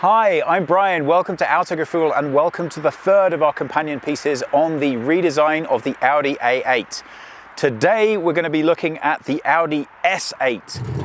Hi, I'm Brian. Welcome to Autogefuehl and welcome to the third of our companion pieces on the redesign of the Audi A8. Today we're going to be looking at the Audi S8.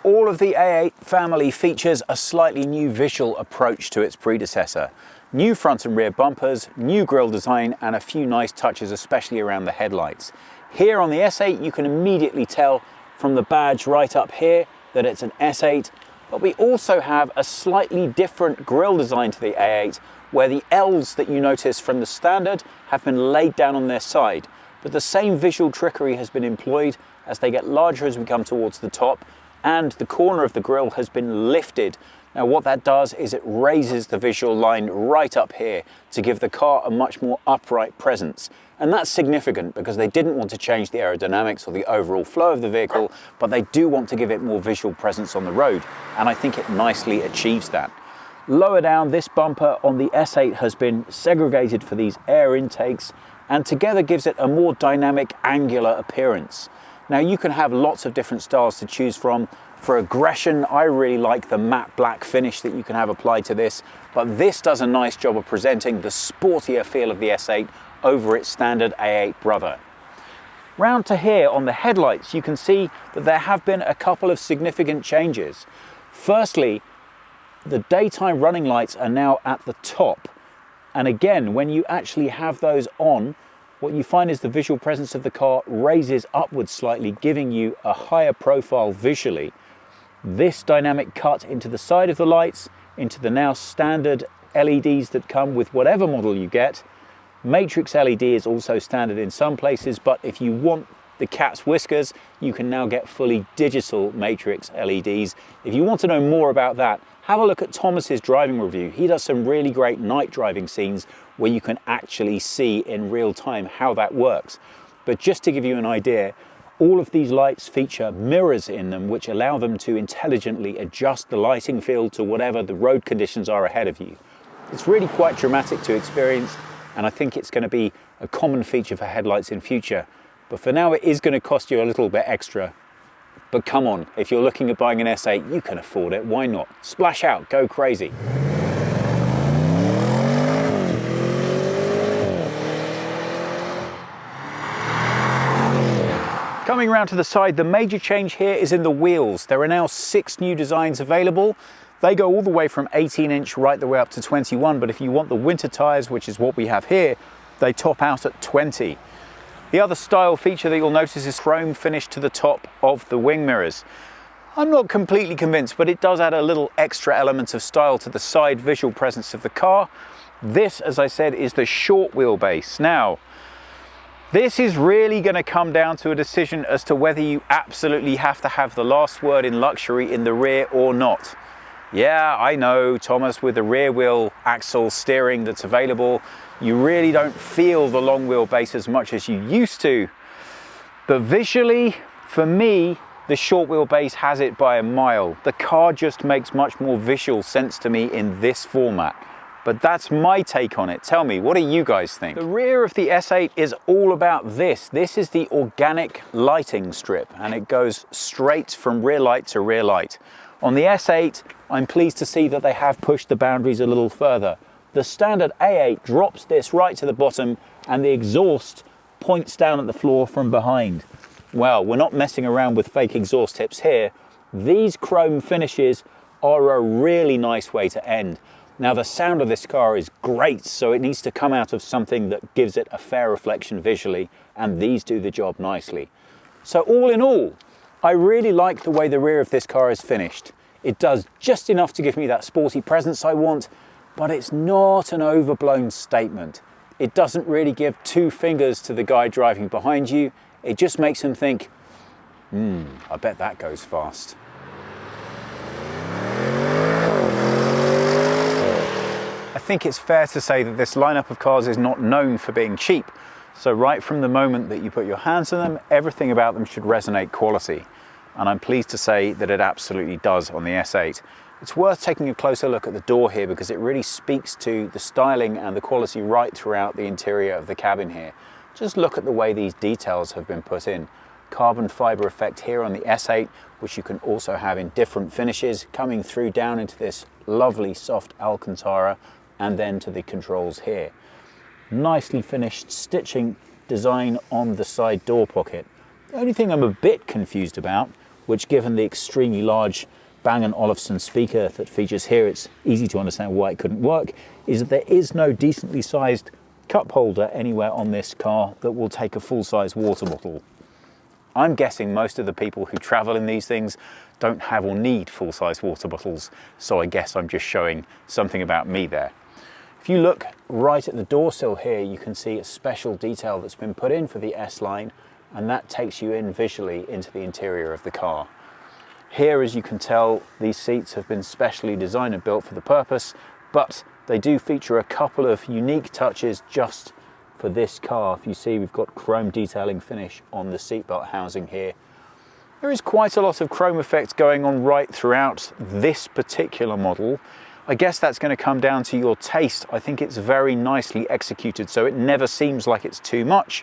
All of the A8 family features a slightly new visual approach to its predecessor. New front and rear bumpers, new grille design, and a few nice touches, especially around the headlights. Here on the S8, you can immediately tell from the badge right up here that it's an S8, but we also have a slightly different grille design to the A8, where the L's that you notice from the standard have been laid down on their side. But the same visual trickery has been employed as they get larger as we come towards the top, and the corner of the grille has been lifted. Now what that does is it raises the visual line right up here to give the car a much more upright presence. And that's significant because they didn't want to change the aerodynamics or the overall flow of the vehicle, but they do want to give it more visual presence on the road. And I think it nicely achieves that. Lower down, this bumper on the S8 has been segregated for these air intakes and together gives it a more dynamic angular appearance. Now you can have lots of different styles to choose from. For aggression, I really like the matte black finish that you can have applied to this, but this does a nice job of presenting the sportier feel of the S8 over its standard A8 brother. Round to here on the headlights, you can see that there have been a couple of significant changes. Firstly, the daytime running lights are now at the top. And again, when you actually have those on, what you find is the visual presence of the car raises upwards slightly, giving you a higher profile visually. This dynamic cut into the side of the lights, into the now standard LEDs that come with whatever model you get. Matrix LED is also standard in some places, but if you want the cat's whiskers, you can now get fully digital matrix LEDs. If you want to know more about that, have a look at Thomas's driving review. He does some really great night driving scenes where you can actually see in real time how that works. But just to give you an idea, all of these lights feature mirrors in them which allow them to intelligently adjust the lighting field to whatever the road conditions are ahead of you. It's really quite dramatic to experience, and I think it's going to be a common feature for headlights in future. But for now it is going to cost you a little bit extra. But come on, if you're looking at buying an S8, you can afford it, why not? Splash out, go crazy. Coming around to the side, the major change here is in the wheels. There are now 6 new designs available. They go all the way from 18-inch right the way up to 21, but if you want the winter tires, which is what we have here, they top out at 20. The other style feature that you'll notice is chrome finish to the top of the wing mirrors. I'm not completely convinced, but it does add a little extra element of style to the side visual presence of the car. This, as I said, is the short wheelbase. Now, this is really going to come down to a decision as to whether you absolutely have to have the last word in luxury in the rear or not. Yeah, I know, Thomas, with the rear wheel axle steering that's available, you really don't feel the long wheelbase as much as you used to. But visually, for me, the short wheelbase has it by a mile. The car just makes much more visual sense to me in this format. But that's my take on it. Tell me, what do you guys think? The rear of the S8 is all about this. This is the organic lighting strip, and it goes straight from rear light to rear light. On the S8, I'm pleased to see that they have pushed the boundaries a little further. The standard A8 drops this right to the bottom, and the exhaust points down at the floor from behind. Well, we're not messing around with fake exhaust tips here. These chrome finishes are a really nice way to end. Now the sound of this car is great, so it needs to come out of something that gives it a fair reflection visually, and these do the job nicely. So all in all, I really like the way the rear of this car is finished. It does just enough to give me that sporty presence I want, but it's not an overblown statement. It doesn't really give 2 fingers to the guy driving behind you. It just makes him think, I bet that goes fast. I think it's fair to say that this lineup of cars is not known for being cheap. So right from the moment that you put your hands on them, everything about them should resonate quality. And I'm pleased to say that it absolutely does on the S8. It's worth taking a closer look at the door here because it really speaks to the styling and the quality right throughout the interior of the cabin here. Just look at the way these details have been put in. Carbon fiber effect here on the S8, which you can also have in different finishes, coming through down into this lovely soft Alcantara and then to the controls here. Nicely finished stitching design on the side door pocket. The only thing I'm a bit confused about, which given the extremely large Bang & Olufsen speaker that features here, it's easy to understand why it couldn't work, is that there is no decently sized cup holder anywhere on this car that will take a full-size water bottle. I'm guessing most of the people who travel in these things don't have or need full-size water bottles, so I guess I'm just showing something about me there. If you look right at the door sill here, you can see a special detail that's been put in for the S-Line, and that takes you in visually into the interior of the car. Here, as you can tell, these seats have been specially designed and built for the purpose, but they do feature a couple of unique touches just for this car. If you see, we've got chrome detailing finish on the seatbelt housing here. There is quite a lot of chrome effects going on right throughout this particular model. I guess that's going to come down to your taste. I think it's very nicely executed, so it never seems like it's too much.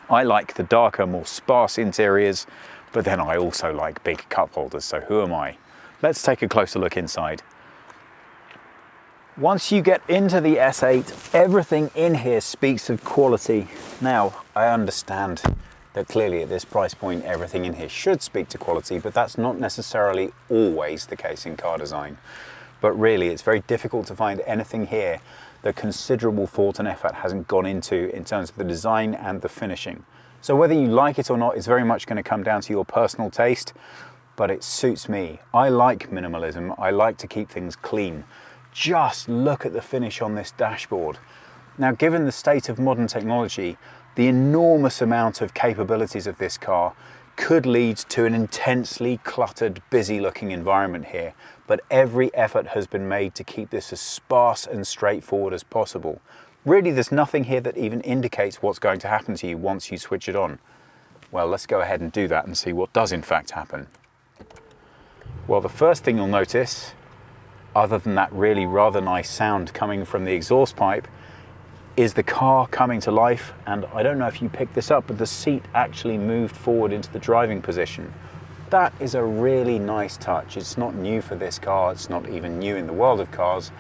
I like the darker, more sparse interiors, but then I also like big cup holders, so who am I? Let's take a closer look inside. Once you get into the S8, everything in here speaks of quality. Now, I understand that clearly at this price point, everything in here should speak to quality, but that's not necessarily always the case in car design. But really, it's very difficult to find anything here that considerable thought and effort hasn't gone into in terms of the design and the finishing. So whether you like it or not is very much going to come down to your personal taste, but it suits me. I like minimalism. I like to keep things clean. Just look at the finish on this dashboard. Now, given the state of modern technology, the enormous amount of capabilities of this car could lead to an intensely cluttered, busy-looking environment here, but every effort has been made to keep this as sparse and straightforward as possible. Really, there's nothing here that even indicates what's going to happen to you once you switch it on. Well, let's go ahead and do that and see what does in fact happen. Well, the first thing you'll notice, other than that really rather nice sound coming from the exhaust pipe, is the car coming to life. And I don't know if you picked this up, but the seat actually moved forward into the driving position. That is a really nice touch. It's not new for this car, it's not even new in the world of cars,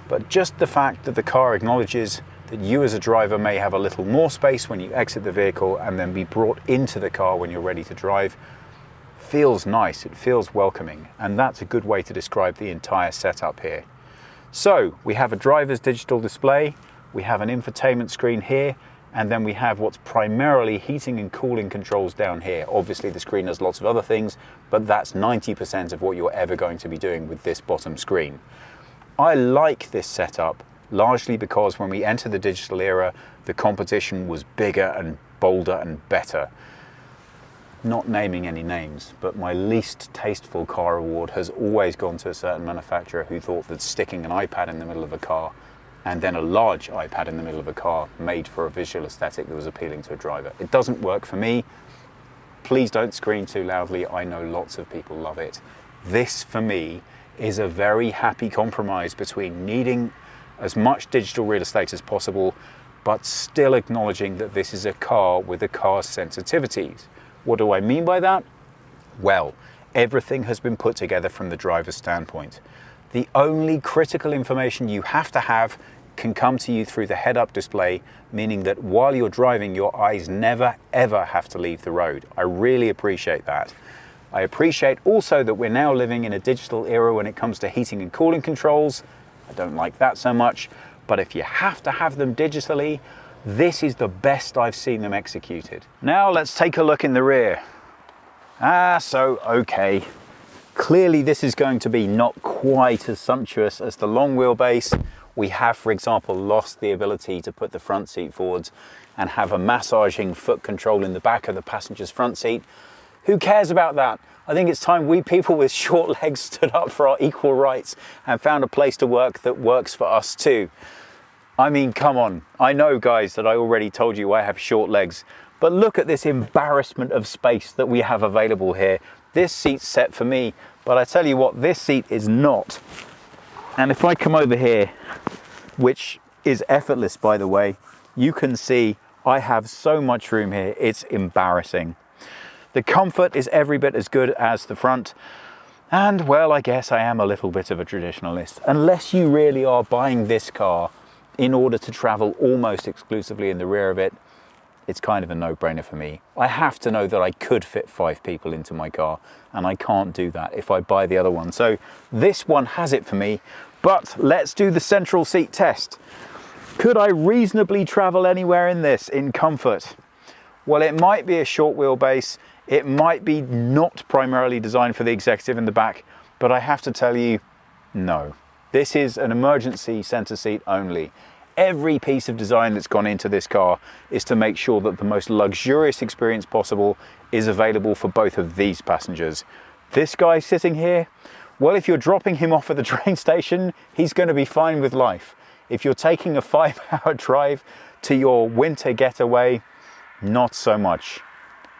but just the fact that the car acknowledges that you as a driver may have a little more space when you exit the vehicle and then be brought into the car when you're ready to drive feels nice, it feels welcoming, and that's a good way to describe the entire setup here. So we have a driver's digital display, we have an infotainment screen here, and then we have what's primarily heating and cooling controls down here. Obviously the screen has lots of other things, but that's 90% of what you're ever going to be doing with this bottom screen. I like this setup largely because when we enter the digital era, the competition was bigger and bolder and better. Not naming any names, but my least tasteful car award has always gone to a certain manufacturer who thought that sticking an iPad in the middle of a car and then a large iPad in the middle of a car made for a visual aesthetic that was appealing to a driver. It doesn't work for me. Please don't scream too loudly. I know lots of people love it. This, for me, is a very happy compromise between needing as much digital real estate as possible, but still acknowledging that this is a car with a car's sensitivities. What do I mean by that? Well, everything has been put together from the driver's standpoint. The only critical information you have to have can come to you through the head-up display, meaning that while you're driving, your eyes never, ever have to leave the road. I really appreciate that. I appreciate also that we're now living in a digital era when it comes to heating and cooling controls. I don't like that so much, but if you have to have them digitally, this is the best I've seen them executed. Now let's take a look in the rear. Okay. Clearly this is going to be not quite as sumptuous as the long wheelbase. We have, for example, lost the ability to put the front seat forwards and have a massaging foot control in the back of the passenger's front seat. Who cares about that? I think it's time we people with short legs stood up for our equal rights and found a place to work that works for us too. I mean, come on. I know, guys, that I already told you I have short legs, but look at this embarrassment of space that we have available here. This seat's set for me, But I tell you what, this seat is not. And if I come over here, which is effortless by the way, you can see I have so much room here, it's embarrassing. The comfort is every bit as good as the front. And well, I guess I am a little bit of a traditionalist. Unless you really are buying this car in order to travel almost exclusively in the rear of it, it's kind of a no-brainer for me. I have to know that I could fit 5 people into my car, and I can't do that if I buy the other one. So this one has it for me, but let's do the central seat test. Could I reasonably travel anywhere in this in comfort? Well, it might be a short wheelbase. It might be not primarily designed for the executive in the back, but I have to tell you, no. This is an emergency center seat only. Every piece of design that's gone into this car is to make sure that the most luxurious experience possible is available for both of these passengers. This guy sitting here, well, if you're dropping him off at the train station, he's going to be fine with life. If you're taking a 5-hour drive to your winter getaway, not so much.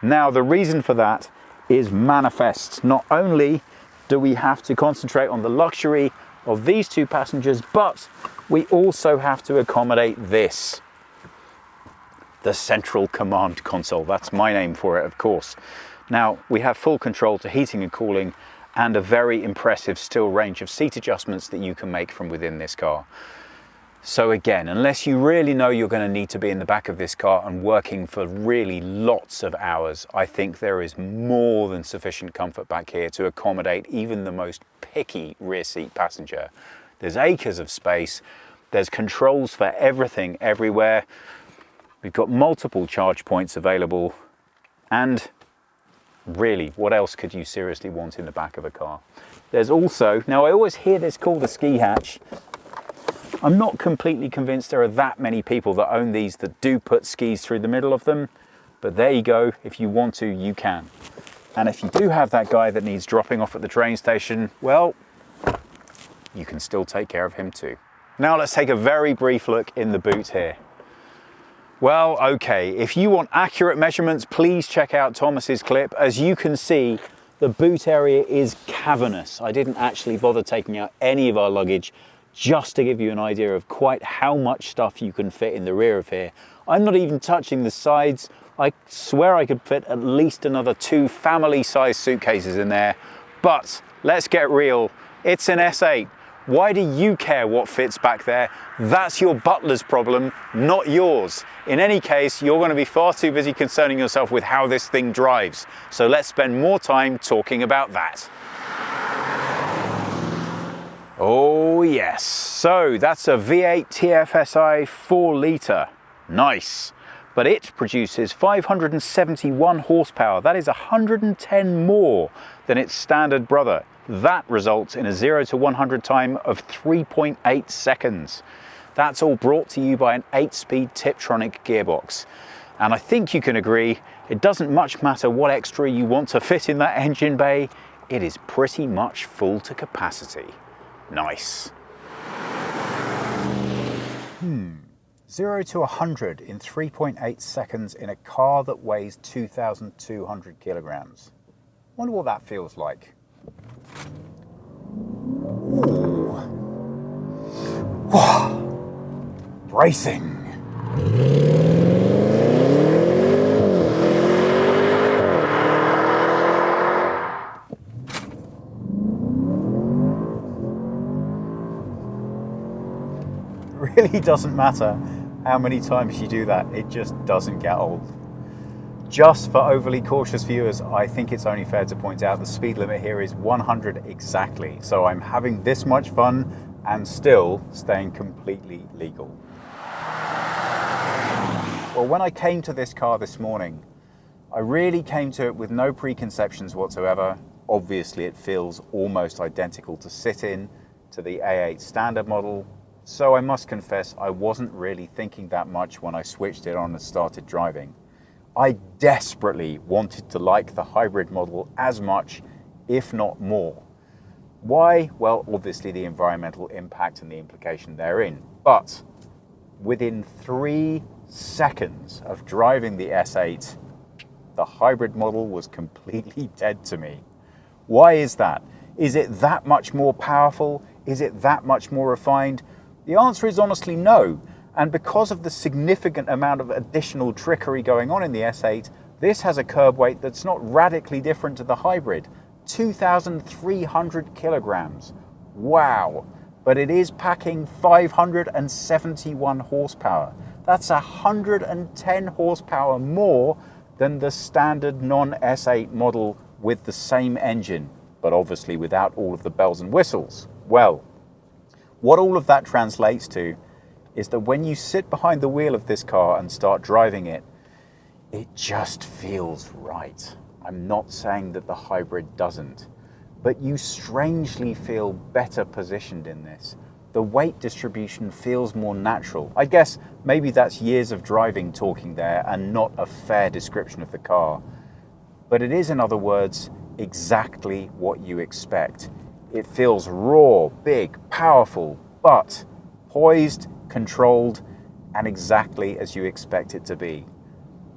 Now, the reason for that is manifest. Not only do we have to concentrate on the luxury of these 2 passengers, but we also have to accommodate this. The central command console. That's my name for it, of course. Now, we have full control to heating and cooling and a very impressive still range of seat adjustments that you can make from within this car. So again, unless you really know you're going to need to be in the back of this car and working for really lots of hours, I think there is more than sufficient comfort back here to accommodate even the most picky rear seat passenger. There's acres of space, there's controls for everything everywhere, we've got multiple charge points available, and really, what else could you seriously want in the back of a car? There's also, now I always hear this called a ski hatch. I'm not completely convinced there are that many people that own these that do put skis through the middle of them, but there you go. If you want to, you can. And if you do have that guy that needs dropping off at the train station, well, you can still take care of him too. Now let's take a very brief look in the boot here. Well, okay, if you want accurate measurements, please check out Thomas's clip. As you can see, the boot area is cavernous. I didn't actually bother taking out any of our luggage just to give you an idea of quite how much stuff you can fit in the rear of here. I'm not even touching the sides. I swear I could fit at least another 2 family-sized suitcases in there. But let's get real, it's an S8. Why do you care what fits back there? That's your butler's problem, not yours. In any case, you're going to be far too busy concerning yourself with how this thing drives. So let's spend more time talking about that. Oh yes, so that's a V8 TFSI 4 litre. Nice. But it produces 571 horsepower. That is 110 more than its standard brother. That results in a 0 to 100 time of 3.8 seconds. That's all brought to you by an 8-speed Tiptronic gearbox. And I think you can agree, it doesn't much matter what extra you want to fit in that engine bay, it is pretty much full to capacity. Nice. 0 to 100 in 3.8 seconds in a car that weighs 2,200 kilograms. Wonder what that feels like. Ooh. Bracing. Really doesn't matter how many times you do that, it just doesn't get old. Just for overly cautious viewers, I think it's only fair to point out the speed limit here is 100 exactly, so I'm having this much fun and still staying completely legal. Well, when I came to this car this morning, I really came to it with no preconceptions whatsoever. Obviously it feels almost identical to sit in to the A8 standard model. So I must confess, I wasn't really thinking that much when I switched it on and started driving. I desperately wanted to like the hybrid model as much, if not more. Why? Well, obviously the environmental impact and the implication therein. But within 3 seconds of driving the S8, the hybrid model was completely dead to me. Why is that? Is it that much more powerful? Is it that much more refined? The answer is honestly no. And because of the significant amount of additional trickery going on in the S8, this has a curb weight that's not radically different to the hybrid. 2,300 kilograms. Wow. But it is packing 571 horsepower. That's 110 horsepower more than the standard non-S8 model with the same engine, but obviously without all of the bells and whistles. Well, what all of that translates to is that when you sit behind the wheel of this car and start driving it, it just feels right. I'm not saying that the hybrid doesn't, but you strangely feel better positioned in this. The weight distribution feels more natural. I guess maybe that's years of driving talking there and not a fair description of the car. But it is, in other words, exactly what you expect. It feels raw, big, powerful, but poised, controlled, and exactly as you expect it to be.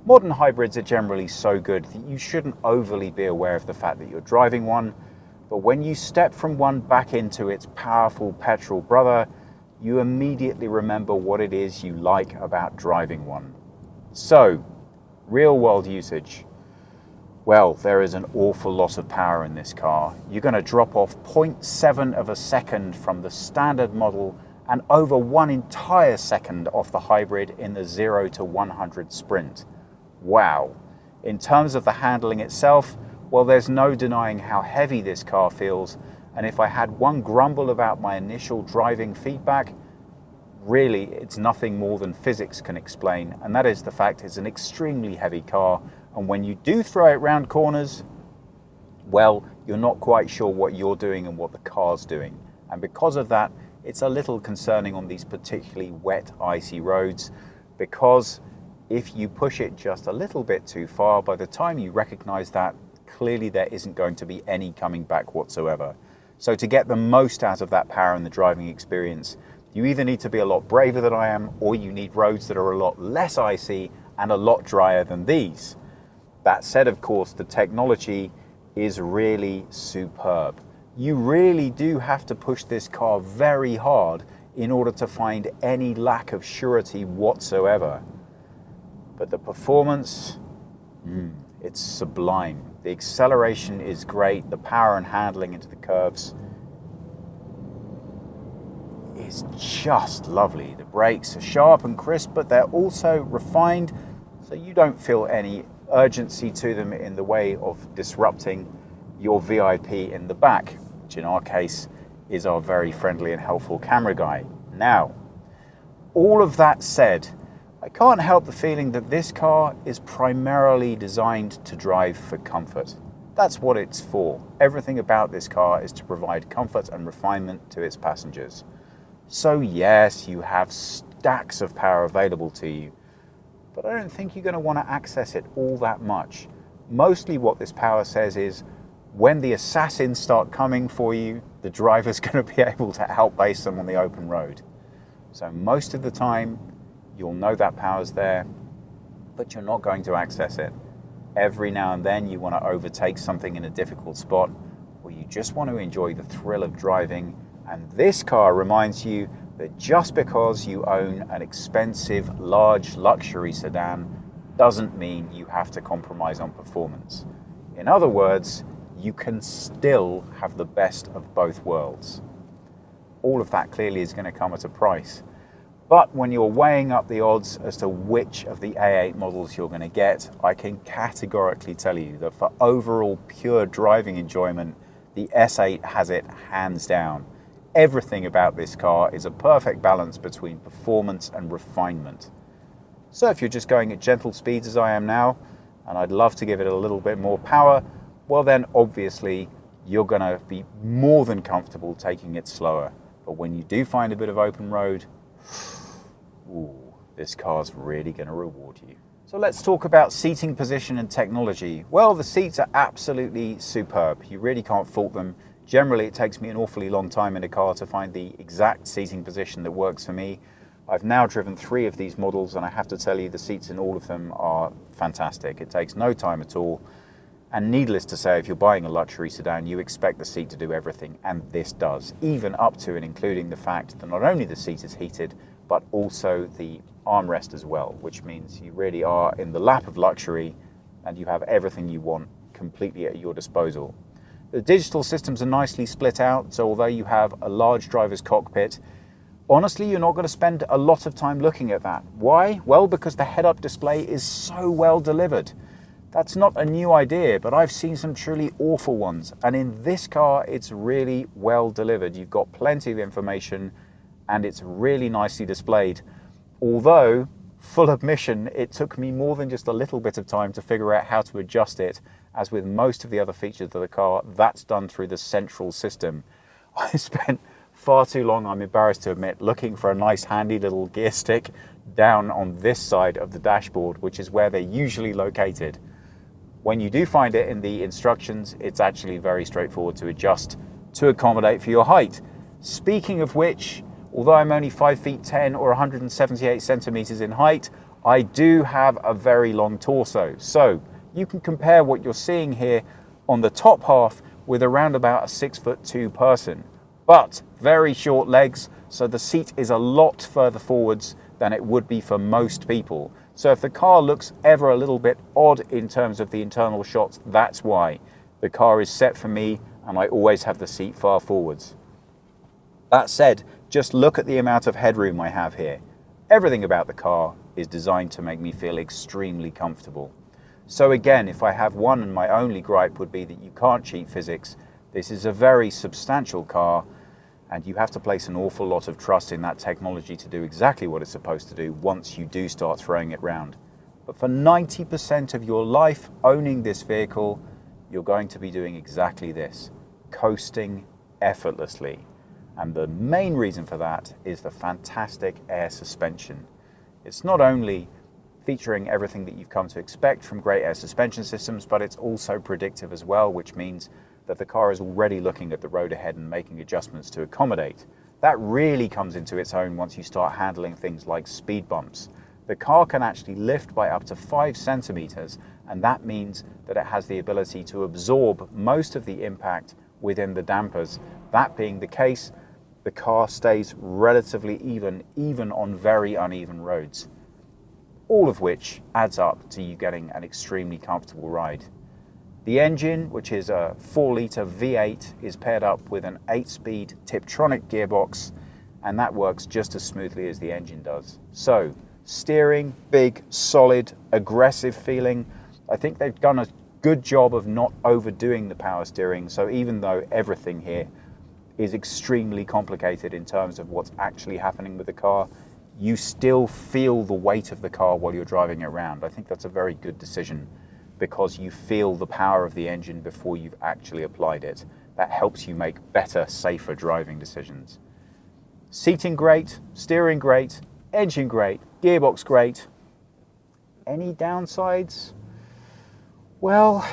Modern hybrids are generally so good that you shouldn't overly be aware of the fact that you're driving one, but when you step from one back into its powerful petrol brother, you immediately remember what it is you like about driving one. So, real-world usage. Well, there is an awful lot of power in this car. You're going to drop off 0.7 of a second from the standard model and over 1 entire second off the hybrid in the 0 to 100 sprint. Wow. In terms of the handling itself, well, there's no denying how heavy this car feels, and if I had one grumble about my initial driving feedback, really it's nothing more than physics can explain, and that is the fact it's an extremely heavy car, and when you do throw it round corners, well, you're not quite sure what you're doing and what the car's doing. And because of that, it's a little concerning on these particularly wet, icy roads, because if you push it just a little bit too far, by the time you recognize that, clearly there isn't going to be any coming back whatsoever. So to get the most out of that power in the driving experience, you either need to be a lot braver than I am, or you need roads that are a lot less icy and a lot drier than these. That said, of course, the technology is really superb. You really do have to push this car very hard in order to find any lack of surety whatsoever. But the performance, it's sublime. The acceleration is great. The power and handling into the curves is just lovely. The brakes are sharp and crisp, but they're also refined, so you don't feel any urgency to them in the way of disrupting your VIP in the back, which in our case is our very friendly and helpful camera guy. Now, all of that said, I can't help the feeling that this car is primarily designed to drive for comfort. That's what it's for. Everything about this car is to provide comfort and refinement to its passengers. So yes, you have stacks of power available to you, but I don't think you're going to want to access it all that much. Mostly what this power says is, when the assassins start coming for you, the driver's going to be able to outpace them on the open road. So most of the time, you'll know that power's there, but you're not going to access it. Every now and then you want to overtake something in a difficult spot, or you just want to enjoy the thrill of driving, and this car reminds you that just because you own an expensive, large luxury sedan doesn't mean you have to compromise on performance. In other words, you can still have the best of both worlds. All of that clearly is going to come at a price. But when you're weighing up the odds as to which of the A8 models you're going to get, I can categorically tell you that for overall pure driving enjoyment, the S8 has it hands down. Everything about this car is a perfect balance between performance and refinement. So if you're just going at gentle speeds as I am now, and I'd love to give it a little bit more power, well then obviously you're going to be more than comfortable taking it slower. But when you do find a bit of open road, ooh, this car's really going to reward you. So let's talk about seating position and technology. Well, the seats are absolutely superb. You really can't fault them. Generally, it takes me an awfully long time in a car to find the exact seating position that works for me. I've now driven 3 of these models, and I have to tell you the seats in all of them are fantastic. It takes no time at all. And needless to say, if you're buying a luxury sedan, you expect the seat to do everything, and this does, even up to and including the fact that not only the seat is heated, but also the armrest as well, which means you really are in the lap of luxury and you have everything you want completely at your disposal. The digital systems are nicely split out, so although you have a large driver's cockpit, honestly, you're not going to spend a lot of time looking at that. Why? Well, because the head-up display is so well delivered. That's not a new idea, but I've seen some truly awful ones. And in this car, it's really well delivered. You've got plenty of information and it's really nicely displayed. Although, full admission, it took me more than just a little bit of time to figure out how to adjust it. As with most of the other features of the car, that's done through the central system. I spent far too long, I'm embarrassed to admit, looking for a nice handy little gear stick down on this side of the dashboard, which is where they're usually located. When you do find it in the instructions, it's actually very straightforward to adjust to accommodate for your height. Speaking of which, although I'm only 5 feet 10 or 178 centimeters in height, I do have a very long torso. So you can compare what you're seeing here on the top half with around about a 6'2" person, but very short legs. So the seat is a lot further forwards than it would be for most people. So if the car looks ever a little bit odd in terms of the internal shots, that's why. The car is set for me and I always have the seat far forwards. That said, just look at the amount of headroom I have here. Everything about the car is designed to make me feel extremely comfortable. So again, if I have one and my only gripe would be that you can't cheat physics, this is a very substantial car and you have to place an awful lot of trust in that technology to do exactly what it's supposed to do once you do start throwing it around. But for 90% of your life owning this vehicle, you're going to be doing exactly this, coasting effortlessly. And the main reason for that is the fantastic air suspension. It's not only featuring everything that you've come to expect from great air suspension systems, but it's also predictive as well, which means that the car is already looking at the road ahead and making adjustments to accommodate. That really comes into its own once you start handling things like speed bumps. The car can actually lift by up to 5 centimeters, and that means that it has the ability to absorb most of the impact within the dampers. That being the case, the car stays relatively even on very uneven roads. All of which adds up to you getting an extremely comfortable ride. The engine, which is a 4-litre V8, is paired up with an 8-speed Tiptronic gearbox, and that works just as smoothly as the engine does. So, steering, big, solid, aggressive feeling. I think they've done a good job of not overdoing the power steering, so even though everything here is extremely complicated in terms of what's actually happening with the car, you still feel the weight of the car while you're driving it around. I think that's a very good decision, because you feel the power of the engine before you've actually applied it. That helps you make better, safer driving decisions. Seating great, steering great, engine great, gearbox great. Any downsides? Well,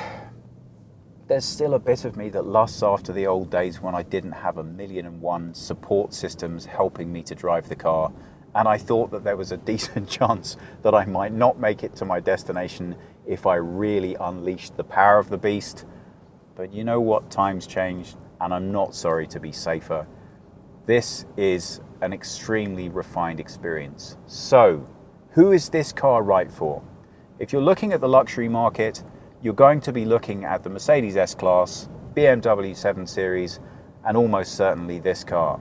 there's still a bit of me that lusts after the old days when I didn't have 1,000,001 support systems helping me to drive the car, and I thought that there was a decent chance that I might not make it to my destination if I really unleashed the power of the beast. But you know what? Times changed, and I'm not sorry to be safer. This is an extremely refined experience. So, who is this car right for? If you're looking at the luxury market, you're going to be looking at the Mercedes S-Class, BMW 7 Series, and almost certainly this car.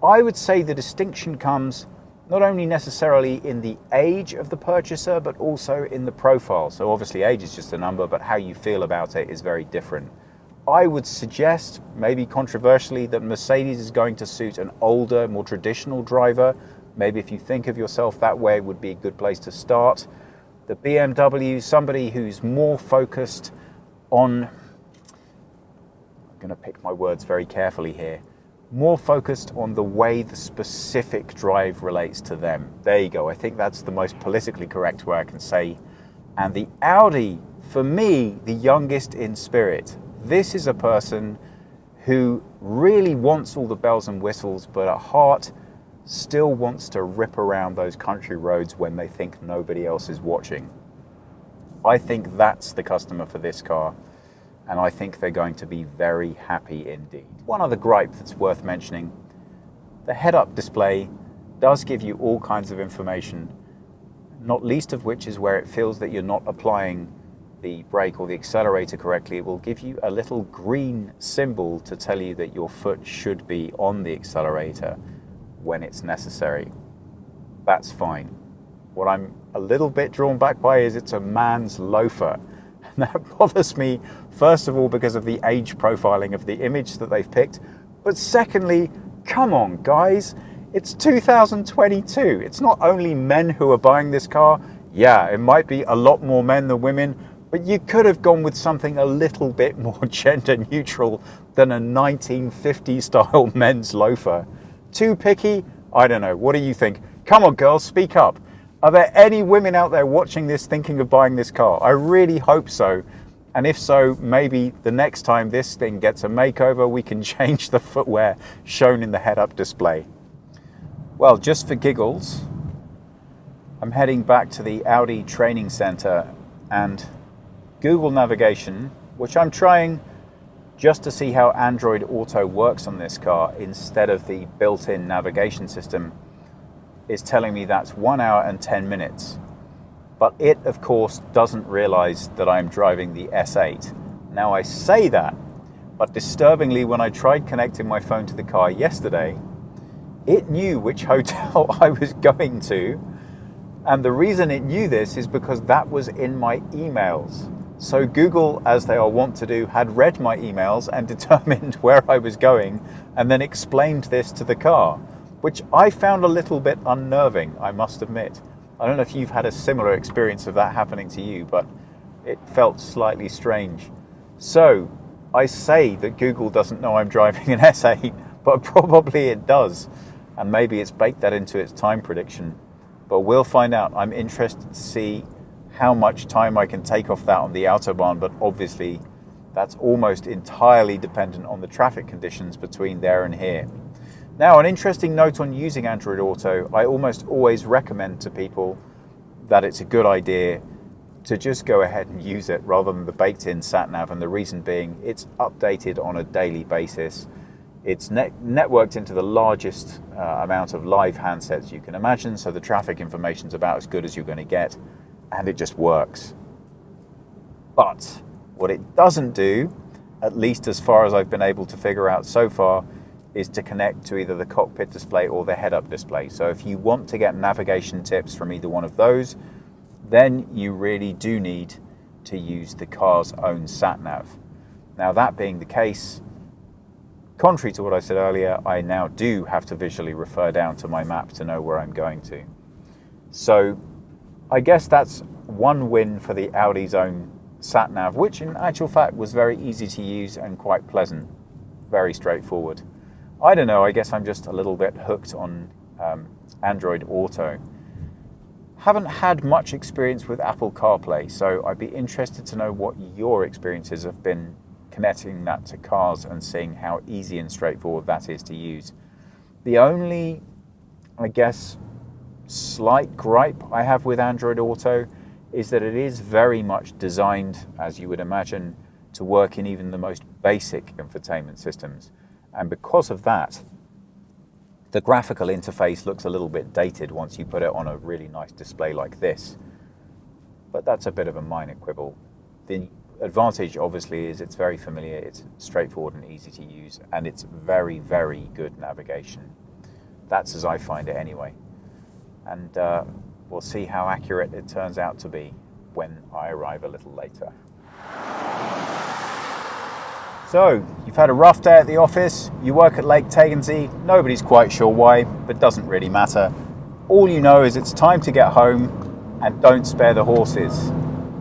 I would say the distinction comes not only necessarily in the age of the purchaser, but also in the profile. So obviously age is just a number, but how you feel about it is very different. I would suggest, maybe controversially, that Mercedes is going to suit an older, more traditional driver. Maybe if you think of yourself that way, would be a good place to start. The BMW, somebody who's more focused on, I'm going to pick my words very carefully here, more focused on the way the specific drive relates to them. There you go. I think that's the most politically correct way I can say. And the Audi, for me, the youngest in spirit. This is a person who really wants all the bells and whistles, but at heart still wants to rip around those country roads when they think nobody else is watching. I think that's the customer for this car. and I think they're going to be very happy indeed. One other gripe that's worth mentioning, the head-up display does give you all kinds of information, not least of which is where it feels that you're not applying the brake or the accelerator correctly. It will give you a little green symbol to tell you that your foot should be on the accelerator when it's necessary. That's fine. What I'm a little bit drawn back by is it's a man's loafer. And that bothers me, first of all, because of the age profiling of the image that they've picked. But secondly, come on, guys. It's 2022. It's not only men who are buying this car. Yeah, it might be a lot more men than women, but you could have gone with something a little bit more gender neutral than a 1950s style men's loafer. Too picky? I don't know. What do you think? Come on, girls, speak up. Are there any women out there watching this thinking of buying this car? I really hope so. And if so, maybe the next time this thing gets a makeover, we can change the footwear shown in the head-up display. Well, just for giggles, I'm heading back to the Audi training center, and Google navigation, which I'm trying just to see how Android Auto works on this car instead of the built-in navigation system, is telling me that's 1 hour and 10 minutes. But it, of course, doesn't realize that I'm driving the S8. Now, I say that, but disturbingly, when I tried connecting my phone to the car yesterday, it knew which hotel I was going to. And the reason it knew this is because that was in my emails. So Google, as they are wont to do, had read my emails and determined where I was going and then explained this to the car, which I found a little bit unnerving, I must admit. I don't know if you've had a similar experience of that happening to you, but it felt slightly strange. So I say that Google doesn't know I'm driving an S8, but probably it does. And maybe it's baked that into its time prediction. But we'll find out. I'm interested to see how much time I can take off that on the Autobahn, but obviously that's almost entirely dependent on the traffic conditions between there and here. Now, an interesting note on using Android Auto, I almost always recommend to people that it's a good idea to just go ahead and use it rather than the baked-in sat-nav, and the reason being it's updated on a daily basis. It's networked into the largest amount of live handsets you can imagine, so the traffic information is about as good as you're going to get, and it just works. But what it doesn't do, at least as far as I've been able to figure out so far, is to connect to either the cockpit display or the head-up display. So if you want to get navigation tips from either one of those, then you really do need to use the car's own sat-nav. Now, that being the case, contrary to what I said earlier, I now do have to visually refer down to my map to know where I'm going to. So I guess that's one win for the Audi's own sat-nav, which in actual fact was very easy to use and quite pleasant, very straightforward. I don't know, I guess I'm just a little bit hooked on Android Auto. Haven't had much experience with Apple CarPlay, so I'd be interested to know what your experiences have been connecting that to cars and seeing how easy and straightforward that is to use. The only, I guess, slight gripe I have with Android Auto is that it is very much designed, as you would imagine, to work in even the most basic infotainment systems. And because of that, the graphical interface looks a little bit dated once you put it on a really nice display like this. But that's a bit of a minor quibble. The advantage, obviously, is it's very familiar, it's straightforward and easy to use, and it's very, very good navigation. That's as I find it anyway. And we'll see how accurate it turns out to be when I arrive a little later. So, you've had a rough day at the office, you work at Lake Tegernsee, nobody's quite sure why, but doesn't really matter. All you know is it's time to get home, and don't spare the horses.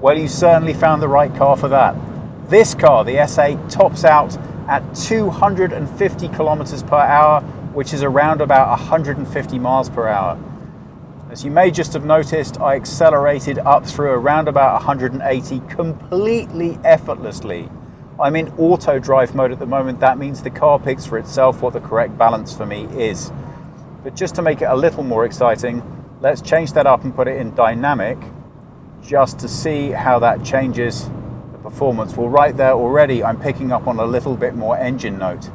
Well, you certainly found the right car for that. This car, the S8, tops out at 250 kilometers per hour, which is around about 150 miles per hour. As you may just have noticed, I accelerated up through around about 180 completely effortlessly. I'm in auto drive mode at the moment. That means the car picks for itself what the correct balance for me is. But just to make it a little more exciting, let's change that up and put it in dynamic just to see how that changes the performance. Well, right there already I'm picking up on a little bit more engine note.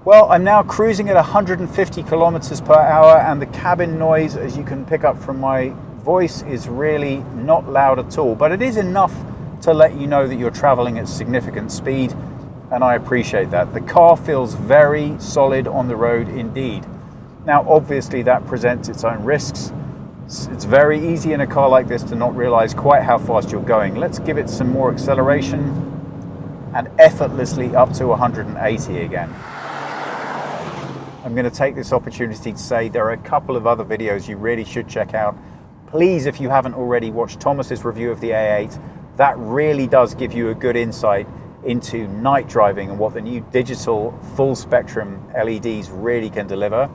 Well, I'm now cruising at 150 kilometers per hour, and the cabin noise, as you can pick up from my voice, is really not loud at all, but it is enough to let you know that you're traveling at significant speed, and I appreciate that. The car feels very solid on the road indeed. Now, obviously that presents its own risks. It's very easy in a car like this to not realize quite how fast you're going. Let's give it some more acceleration and effortlessly up to 180 again. I'm going to take this opportunity to say there are a couple of other videos you really should check out. Please, if you haven't already, watch Thomas's review of the A8. That really does give you a good insight into night driving and what the new digital full spectrum LEDs really can deliver.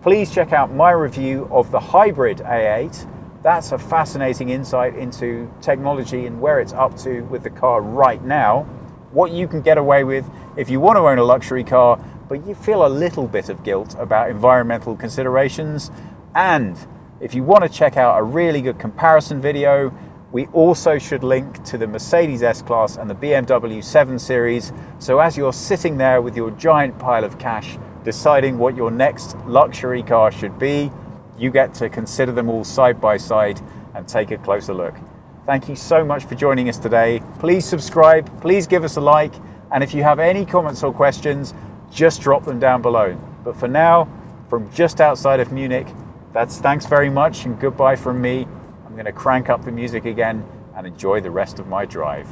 Please check out my review of the hybrid A8. That's a fascinating insight into technology and where it's up to with the car right now. What you can get away with if you want to own a luxury car, but you feel a little bit of guilt about environmental considerations. And if you want to check out a really good comparison video, we also should link to the Mercedes S-Class and the BMW 7 Series. So as you're sitting there with your giant pile of cash, deciding what your next luxury car should be, you get to consider them all side by side and take a closer look. Thank you so much for joining us today. Please subscribe, please give us a like, and if you have any comments or questions, just drop them down below. But for now, from just outside of Munich, that's thanks very much and goodbye from me. I'm going to crank up the music again and enjoy the rest of my drive.